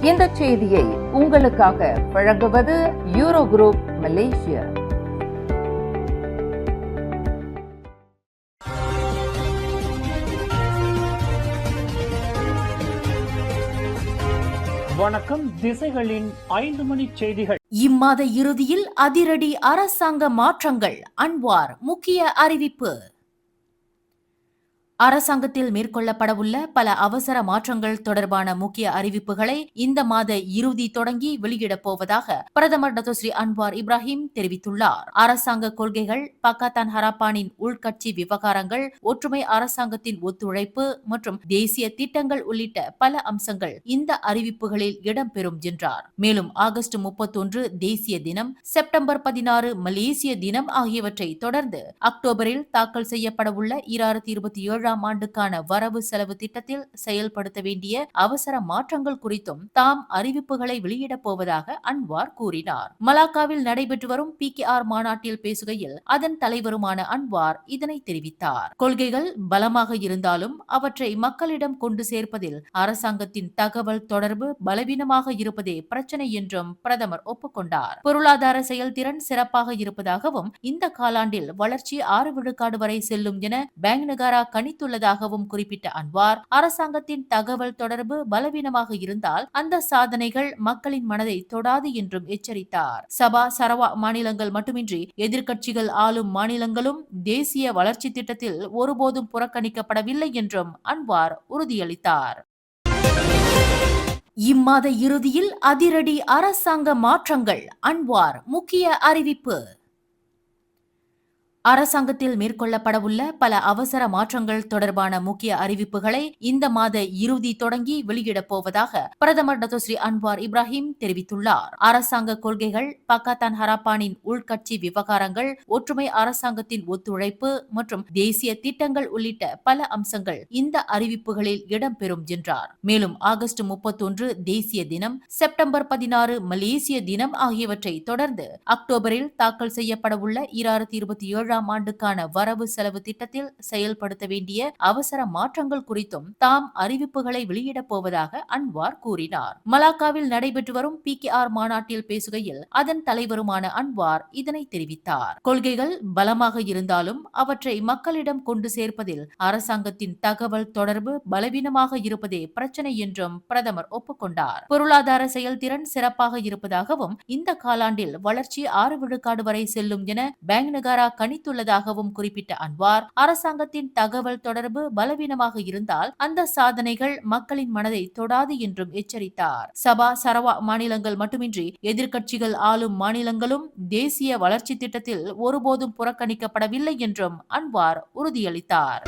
இந்த செய்தியை உங்களுக்காக வழங்குவது யூரோ குரூப் மலேசியா. வணக்கம். திசைகளின் 5 மணி செய்திகள். இம்மாத இறுதியில் அதிரடி அரசாங்க மாற்றங்கள். அன்வார் முக்கிய அறிவிப்பு. அரசாங்கத்தில் மேற்கொள்ளப்படவுள்ள பல அவசர மாற்றங்கள் தொடர்பான முக்கிய அறிவிப்புகளை இந்த மாத இறுதி தொடங்கி வெளியிடப் போவதாக பிரதமர் டத்தோ ஸ்ரீ அன்வார் இப்ராஹிம் தெரிவித்துள்ளார். அரசாங்க கொள்கைகள், பக்காத்தான் ஹராப்பானின் உள்கட்சி விவகாரங்கள், ஒற்றுமை அரசாங்கத்தின் ஒத்துழைப்பு மற்றும் தேசிய திட்டங்கள் உள்ளிட்ட பல அம்சங்கள் இந்த அறிவிப்புகளில் இடம்பெறும் என்றார். மேலும் ஆகஸ்ட் 31 தேசிய தினம், செப்டம்பர் 16 மலேசிய தினம் ஆகியவற்றை தொடர்ந்து அக்டோபரில் தாக்கல் செய்யப்படவுள்ள 2027 ஆண்டுக்கான வரவு செலவு திட்டத்தில் செயல்படுத்த வேண்டிய அவசர மாற்றங்கள் குறித்தும் தாம் அறிவிப்புகளை வெளியிடப் போவதாக அன்வார் கூறினார். மலாக்காவில் நடைபெற்று வரும் PKR மாநாட்டில் பேசுகையில் அதன் தலைவருமான அன்வார் இதனை தெரிவித்தார். கொள்கைகள் பலமாக இருந்தாலும் அவற்றை மக்களிடம் கொண்டு சேர்ப்பதில் அரசாங்கத்தின் தகவல் தொடர்பு பலவீனமாக இருப்பதே பிரச்சனை என்றும் பிரதமர் ஒப்புக்கொண்டார். பொருளாதார செயல்திறன் சிறப்பாக இருப்பதாகவும் இந்த காலாண்டில் வளர்ச்சி 6 விழுக்காடு வரை செல்லும் என பேங்க் நகாரா உள்ளதாகவும் குறிப்பிட்ட அன்வார், அரசாங்கத்தின் தகவல் தொடர்பு பலவீனமாக இருந்தால் அந்த சாதனைகள் மக்களின் மனதை தொடாது என்றும் எச்சரித்தார். சபா, சரவா மாநிலங்கள் மட்டுமின்றி எதிர்க்கட்சிகள் ஆளும் மாநிலங்களும் தேசிய வளர்ச்சி திட்டத்தில் ஒருபோதும் புறக்கணிக்கப்படவில்லை என்றும் அன்வார் உறுதியளித்தார். இம்மாத இறுதியில் அதிரடி அரசாங்க மாற்றங்கள். அன்வார் முக்கிய அறிவிப்பு. அரசாங்கத்தில் மேற்கொள்ளப்படவுள்ள பல அவசர மாற்றங்கள் தொடர்பான முக்கிய அறிவிப்புகளை இந்த மாத இறுதி தொடங்கி வெளியிடப் போவதாக பிரதமர் டத்தோ ஸ்ரீ அன்வார் இப்ராஹிம் தெரிவித்துள்ளார். அரசாங்க கொள்கைகள், பக்காத்தான் ஹராப்பானின் உள்கட்சி விவகாரங்கள், ஒற்றுமை அரசாங்கத்தின் ஒத்துழைப்பு மற்றும் தேசிய திட்டங்கள் உள்ளிட்ட பல அம்சங்கள் இந்த அறிவிப்புகளில் இடம்பெறும் என்றார். மேலும் ஆகஸ்ட் 31 தேசிய தினம், செப்டம்பர் 16 மலேசிய தினம் ஆகியவற்றை தொடர்ந்து அக்டோபரில் தாக்கல் செய்யப்படவுள்ள 2027 ஆண்டுக்கான வரவு செலவு திட்டத்தில் செயல்படுத்த வேண்டிய அவசர மாற்றங்கள் குறித்தும் தாம் அறிவிப்புகளை வெளியிடப் போவதாக அன்வார் கூறினார். மலாக்காவில் நடைபெற்று வரும் PKR மாநாட்டில் பேசுகையில் அதன் தலைவருமான அன்வார் இதனை தெரிவித்தார். கொள்கைகள் பலமாக இருந்தாலும் அவற்றை மக்களிடம் கொண்டு சேர்ப்பதில் அரசாங்கத்தின் தகவல் தொடர்பு பலவீனமாக இருப்பதே பிரச்சனை என்றும் பிரதமர் ஒப்புக்கொண்டார். பொருளாதார செயல்திறன் சிறப்பாக இருப்பதாகவும் இந்த காலாண்டில் வளர்ச்சி 6 விழுக்காடு வரை செல்லும் என பேங்க் நகாரா உள்ளதாகவும் குறிப்பிட்ட அன்வார், அரசாங்கத்தின் தகவல் தொடர்பு பலவீனமாக இருந்தால் அந்த சாதனைகள் மக்களின் மனதை தொடாது என்றும் எச்சரித்தார். சபா, சரவா மாநிலங்கள் மட்டுமின்றி எதிர்க்கட்சிகள் ஆளும் மாநிலங்களும் தேசிய வளர்ச்சி திட்டத்தில் ஒருபோதும் புறக்கணிக்கப்படவில்லை என்றும் அன்வார் உறுதியளித்தார்.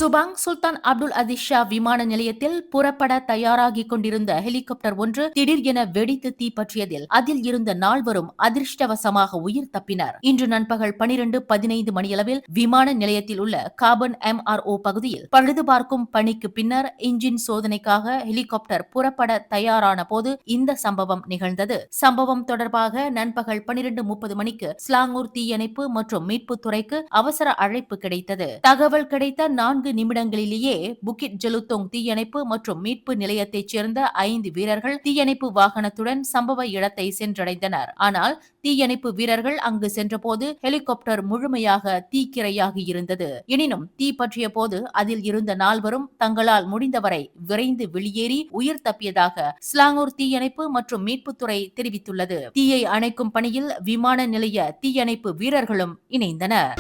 சுபாங் சுல்தான் அப்துல் அசீஸ் ஷா விமான நிலையத்தில் புறப்பட தயாராகிக் கொண்டிருந்த ஹெலிகாப்டர் ஒன்று திடீர் என வெடித்து தீப்பற்றியதில் அதில் இருந்த நால்வரும் அதிர்ஷ்டவசமாக உயிர் தப்பினர். இன்று நண்பகல் 12:15 மணியளவில் விமான நிலையத்தில் உள்ள காபன் MRO பகுதியில் பழுது பார்க்கும் பணிக்கு பின்னர் இன்ஜின் சோதனைக்காக ஹெலிகாப்டர் புறப்பட தயாரான போது இந்த சம்பவம் நிகழ்ந்தது. சம்பவம் தொடர்பாக நண்பகல் 12:30 மணிக்கு ஸ்லாங்கூர் தீயணைப்பு மற்றும் மீட்புத் துறைக்கு அவசர அழைப்பு கிடைத்தது. தகவல் கிடைத்த 4 நிமிடங்களிலேயே புக்கிட் ஜெலுத்தோங் தீயணைப்பு மற்றும் மீட்பு நிலையத்தைச் சேர்ந்த 5 வீரர்கள் தீயணைப்பு வாகனத்துடன் சம்பவ இடத்தை சென்றடைந்தனர். ஆனால் தீயணைப்பு வீரர்கள் அங்கு சென்றபோது ஹெலிகாப்டர் முழுமையாக தீக்கிரையாகி இருந்தது. எனினும் தீ பற்றிய போது அதில் இருந்த நால்வரும் தங்களால் முடிந்தவரை விரைந்து வெளியேறி உயிர் தப்பியதாக ஸ்லாங்கூர் தீயணைப்பு மற்றும் மீட்புத்துறை தெரிவித்துள்ளது. தீயை அணைக்கும் பணியில் விமான நிலைய தீயணைப்பு வீரர்களும் இணைந்தனர்.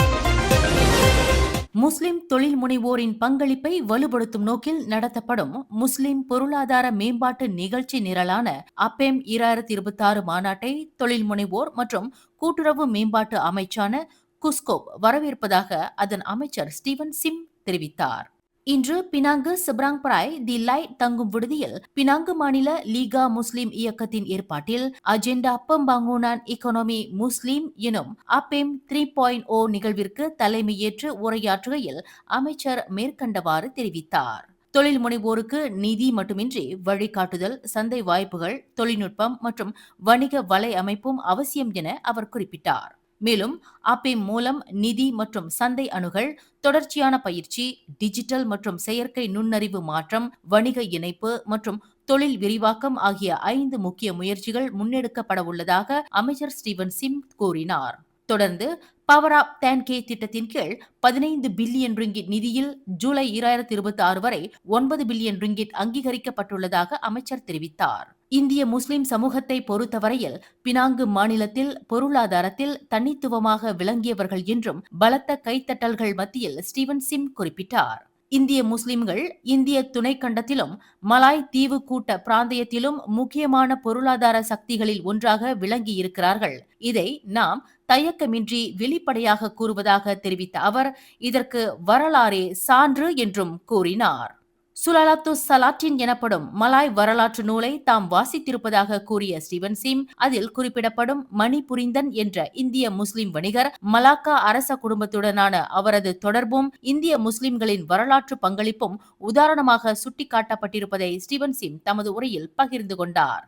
முஸ்லிம் தொழில் முனைவோரின் பங்களிப்பை வலுப்படுத்தும் நோக்கில் நடத்தப்படும் முஸ்லிம் பொருளாதார மேம்பாட்டு நிகழ்ச்சி நிரலான அப்பேம் 2026 மாநாட்டை தொழில் முனைவோர் மற்றும் கூட்டுறவு மேம்பாட்டு அமைச்சான குஸ்கோப் வரவேற்பதாக அதன் அமைச்சர் ஸ்டீவன் சிம் தெரிவித்தார். இன்று பினாங்கு சிப்ராங் பிராய் தி லைட் தங்கும் விடுதியில் பினாங்கு மாநில லீகா முஸ்லிம் இயக்கத்தின் ஏற்பாட்டில் அஜெண்டா பம்பாங்குனான் இக்கோனமி முஸ்லிம் எனும் அப்பேம் 3.0 நிகழ்விற்கு தலைமையேற்று உரையாற்றுகையில் அமைச்சர் மேற்கண்டவாறு தெரிவித்தார். தொழில் முனைவோருக்கு நிதி மட்டுமின்றி வழிகாட்டுதல், சந்தை வாய்ப்புகள், தொழில்நுட்பம் மற்றும் வணிக வலை அமைப்பும் அவசியம் என அவர் குறிப்பிட்டார். மேலும் அப்பேம் மூலம் நிதி மற்றும் சந்தை அணுகல், தொடர்ச்சியான பயிற்சி, டிஜிட்டல் மற்றும் செயற்கை நுண்ணறிவு மாற்றம், வணிக இணைப்பு மற்றும் தொழில் விரிவாக்கம் ஆகிய 5 முக்கிய முயற்சிகள் முன்னெடுக்கப்பட உள்ளதாக அமைச்சர் ஸ்டீவன் சிம் கூறினார். தொடர்ந்து பவர் ஆப் 10K திட்டத்தின் கீழ் 15 பில்லியன் ரிங்கிட் நிதியில் ஜூலை 2026 வரை 9 பில்லியன் ரிங்கிட் அங்கீகரிக்கப்பட்டுள்ளதாக அமைச்சர் தெரிவித்தார். இந்திய முஸ்லிம் சமூகத்தை பொறுத்தவரையில் பினாங்கு மாநிலத்தில் பொருளாதாரத்தில் தனித்துவமாக விளங்கியவர்கள் என்றும் பலத்த கைத்தட்டல்கள் மத்தியில் ஸ்டீவன் சிம் குறிப்பிட்டார். இந்திய முஸ்லிம்கள் இந்திய துணைக்கண்டத்திலும் மலாய் தீவு கூட்ட பிராந்தியத்திலும் முக்கியமான பொருளாதார சக்திகளில் ஒன்றாக விளங்கியிருக்கிறார்கள். இதை நாம் தயக்கமின்றி வெளிப்படையாக கூறுவதாக தெரிவித்த அவர் இதற்கு வரலாறே சான்று என்றும் கூறினார். சுலாலாத்து சலாட்டின் எனப்படும் மலாய் வரலாற்று நூலை தாம் வாசித்திருப்பதாக கூறிய ஸ்டீவன் சிம் அதில் குறிப்பிடப்படும் மணிபுரிந்தன் என்ற இந்திய முஸ்லிம் வணிகர் மலாக்கா அரச குடும்பத்துடனான அவரது தொடர்பும் இந்திய முஸ்லிம்களின் வரலாற்று பங்களிப்பும் உதாரணமாக சுட்டிக்காட்டப்பட்டிருப்பதை ஸ்டீவன் சிம் தமது உரையில் பகிர்ந்து கொண்டார்.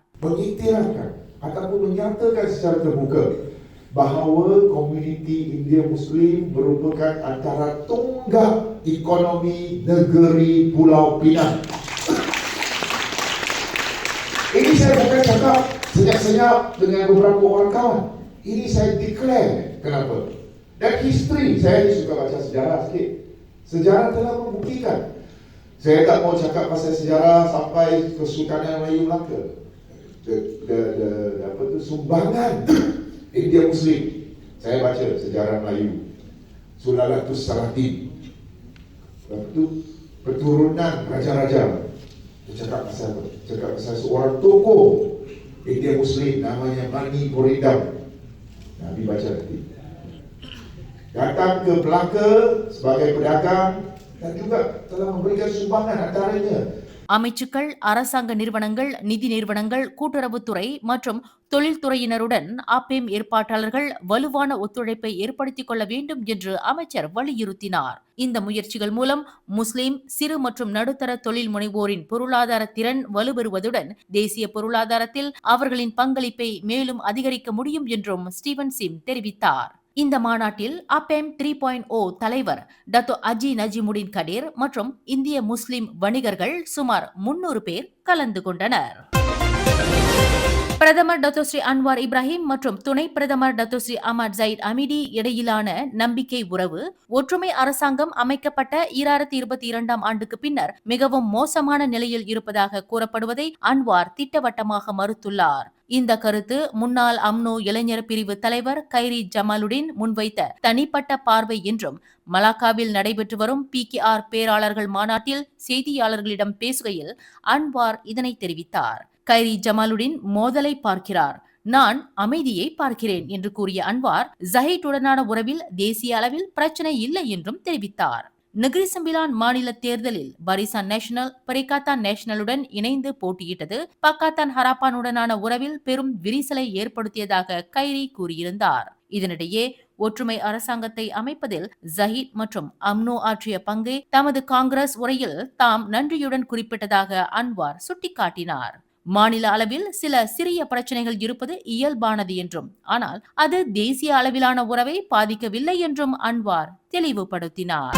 Bahawa komuniti India Muslim merupakan antara tonggak ekonomi negeri Pulau Pinang. Ini saya bukan cakap senyap-senyap dengan beberapa orang kawan. Ini saya declare. Kenapa? Dan history, saya ni suka baca sejarah sikit. Sejarah telah membuktikan. Saya tak mau cakap pasal sejarah sampai Kesultanan Melayu Melaka. Sumbangan India Muslim. Saya baca sejarah Melayu. Sulalatus Salatin. Lepas tu keturunan raja-raja. Dia cakap pasal apa? Cakap pasal seorang tokoh India Muslim namanya Mani Boridam. Nabi baca nanti. Datang ke Melaka sebagai pedagang dan juga telah memberikan sumbangan antaranya. அமைச்சுக்கள், அரசாங்க நிறுவனங்கள், நிதி நிறுவனங்கள், கூட்டுறவுத்துறை மற்றும் தொழில்துறையினருடன் ஆப்பேம் ஏற்பாட்டாளர்கள் வலுவான ஒத்துழைப்பை ஏற்படுத்திக் கொள்ள வேண்டும் என்று அமைச்சர் வலியுறுத்தினார். இந்த முயற்சிகள் மூலம் முஸ்லிம் சிறு மற்றும் நடுத்தர தொழில் முனைவோரின் பொருளாதார திறன் வலுப்பெறுவதுடன் தேசிய பொருளாதாரத்தில் அவர்களின் பங்களிப்பை மேலும் அதிகரிக்க முடியும் என்றும் ஸ்டீவன் சிம் தெரிவித்தார். இந்த மாநாட்டில் அப்பேம் 3.0 தலைவர் டத்தோ அஜி நஜிமுடின் கடீர் மற்றும் இந்திய முஸ்லிம் வணிகர்கள் சுமார் 300 பேர் கலந்து கொண்டனர். பிரதமர் டத்தோ ஸ்ரீ அன்வார் இப்ராஹிம் மற்றும் துணை பிரதமர் டத்தோ ஸ்ரீ அஹ்மத் ஜயீத் அமிடி இடையிலான நம்பிக்கை உறவு ஒற்றுமை அரசாங்கம் அமைக்கப்பட்ட 2022ஆம் ஆண்டுக்கு பின்னர் மிகவும் மோசமான நிலையில் இருப்பதாக கூறப்படுவதை அன்வார் திட்டவட்டமாக மறுத்துள்ளார். இந்த கருத்து முன்னாள் அம்னோ இளைஞர் பிரிவு தலைவர் கைரி ஜமாலுடின் முன்வைத்த தனிப்பட்ட பார்வை என்றும் மலாக்காவில் நடைபெற்று வரும் PKR பேராளர்கள் மாநாட்டில் செய்தியாளர்களிடம் பேசுகையில் அன்வார் இதனை தெரிவித்தார். கைரி ஜமாலுடின் மோதலை பார்க்கிறார், நான் அமைதியை பார்க்கிறேன் என்று கூறிய அன்வார் ஜஹீட்டுடனான உறவில் தேசிய அளவில் பிரச்சனை இல்லை என்றும் தெரிவித்தார். நெகிரி சம்பிலான் மாநில தேர்தலில் பரிசான் நேஷனல் பரிகாத்தான் நேஷனலுடன் இணைந்து போட்டியிட்டது பக்காத்தான் ஹராப்பானுடனான உறவில் பெரும் விரிசலை ஏற்படுத்தியதாக கைரி கூறியிருந்தார். இதனிடையே ஒற்றுமை அரசாங்கத்தை அமைப்பதில் ஜஹீட் மற்றும் அம்னோ ஆற்றிய பங்கை தமது காங்கிரஸ் உரையில் தாம் நன்றியுடன் குறிப்பிட்டதாக அன்வார் சுட்டிக்காட்டினார். மாநில அளவில் சில சிறிய பிரச்சனைகள் இருப்பது இயல்பானது என்றும், ஆனால் அது தேசிய அளவிலான உறவை பாதிக்கவில்லை என்றும் அன்வார் தெளிவுபடுத்தினார்.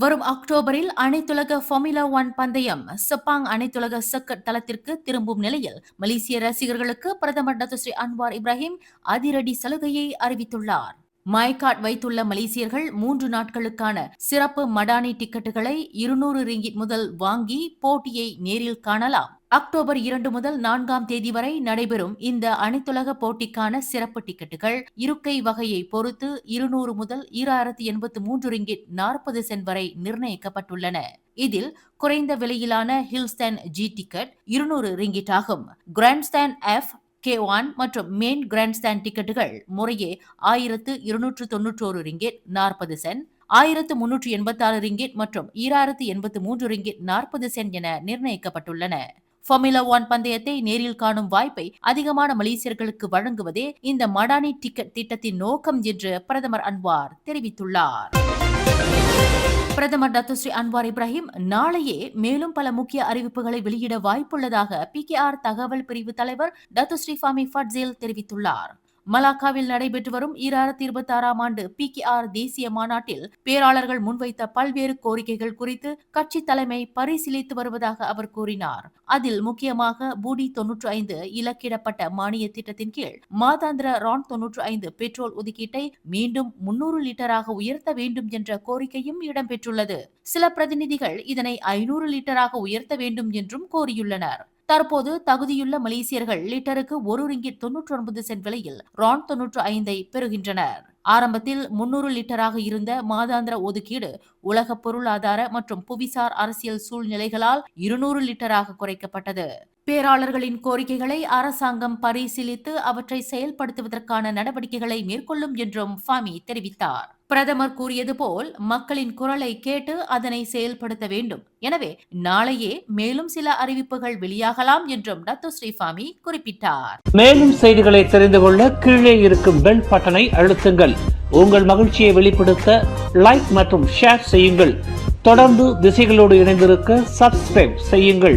வரும் அக்டோபரில் அனைத்துலக ஃபார்முலா 1 பந்தயம் செப்பாங் அனைத்துலக சர்க்கட் தளத்திற்கு திரும்பும் நிலையில் மலேசிய ரசிகர்களுக்கு பிரதமர் டத்தோ ஸ்ரீ அன்வார் இப்ராஹிம் அதிரடி சலுகையை அறிவித்துள்ளார். மைகார்ட் வைத்துள்ள மலேசியர்கள் 3 நாட்களுக்கான சிறப்பு மடானி டிக்கெட்டுகளை 200 ரிங்கிட் முதல் வாங்கி போட்டியை நேரில் காணலாம். அக்டோபர் 2 முதல் 4ஆம் தேதி வரை நடைபெறும் இந்த அனைத்துலக போட்டிக்கான சிறப்பு டிக்கெட்டுகள் இருக்கை வகையை பொறுத்து 200 முதல் 2083 ரிங்கிட் 40 சென்ட் வரை நிர்ணயிக்கப்பட்டுள்ளன. இதில் குறைந்த விலையிலான ஹில்ஸ்டன் ஜி டிக்கெட் 200 ரிங்கிட் ஆகும். கிராண்ட்ஸ்டாண்ட் F K1 மற்றும் மெயின் கிராண்ட்ஸ்டாண்ட் டிக்கெட்டுகள் முறையே 1291 ரிங்கிட் 40 சென்ட், 1386 ரிங்கிட் மற்றும் 2083 ரிங்கிட் 40 சென்ட் என நிர்ணயிக்கப்பட்டுள்ளன. ஃபார்முலா 1 பந்தயத்தை நேரில் காணும் வாய்ப்பை அதிகமான மலேசியர்களுக்கு வழங்குவதே இந்த மடானி டிக்கெட் திட்டத்தின் நோக்கம் என்று பிரதமர் அன்வார் தெரிவித்துள்ளார். பிரதமர் டத்தோ ஸ்ரீ அன்வார் இப்ராஹிம் நாளையே மேலும் பல முக்கிய அறிவிப்புகளை வெளியிட வாய்ப்புள்ளதாக PKR தகவல் பிரிவு தலைவர் டத்தோ ஸ்ரீ ஃபாமி ஃபட்சேல் தெரிவித்துள்ளார். மலாக்காவில் நடைபெற்று வரும் 2026 ஆண்டு PKR தேசிய மாநாட்டில் பேராளர்கள் முன்வைத்த பல்வேறு கோரிக்கைகள் குறித்து கட்சி தலைமை பரிசீலித்து வருவதாக அவர் கூறினார். அதில் முக்கியமாக பூடி 95 இலக்கிடப்பட்ட மானிய திட்டத்தின் கீழ் மாதாந்திர ரான் 95 பெட்ரோல் ஒதுக்கீட்டை மீண்டும் 300 லிட்டராக உயர்த்த வேண்டும் என்ற கோரிக்கையும் இடம்பெற்றுள்ளது. சில பிரதிநிதிகள் இதனை 500 லிட்டராக உயர்த்த வேண்டும் என்றும் கோரியுள்ளனர். தற்போது தகுதியுள்ள மலேசியர்கள் லிட்டருக்கு 1 ரிங்கிட் 99 சென்ட் விலையில் ரான் 95 பெறுகின்றனர். ஆரம்பத்தில் 300 லிட்டராக இருந்த மாதாந்திர ஒதுக்கீடு உலக பொருளாதார மற்றும் புவிசார் அரசியல் சூழ்நிலைகளால் 200 லிட்டராக குறைக்கப்பட்டது. பேராளர்களின் கோரிக்கைகளை அரசாங்கம் பரிசீலித்து அவற்றை செயல்படுத்துவதற்கான நடவடிக்கைகளை மேற்கொள்ளும் என்றும் ஃபாமி தெரிவித்தார். பிரதமர் கூறியது போல் மக்களின் குரலை கேட்டு அதனை செயல்படுத்த வேண்டும். எனவே நாளையே மேலும் சில அறிவிப்புகள் வெளியாகலாம் என்றும் டத்தோஸ்ரீ ஃபாமி குறிப்பிட்டார். மேலும் செய்திகளை தெரிந்து கொள்ள கீழே இருக்கும் பெல் பட்டனை அழுத்துங்கள். உங்கள் மகிழ்ச்சியை வெளிப்படுத்த லைக் மற்றும் ஷேர் செய்யுங்கள். தொடர்ந்து திசைகளோடு இணைந்திருக்க சப்ஸ்கிரைப் செய்யுங்கள்.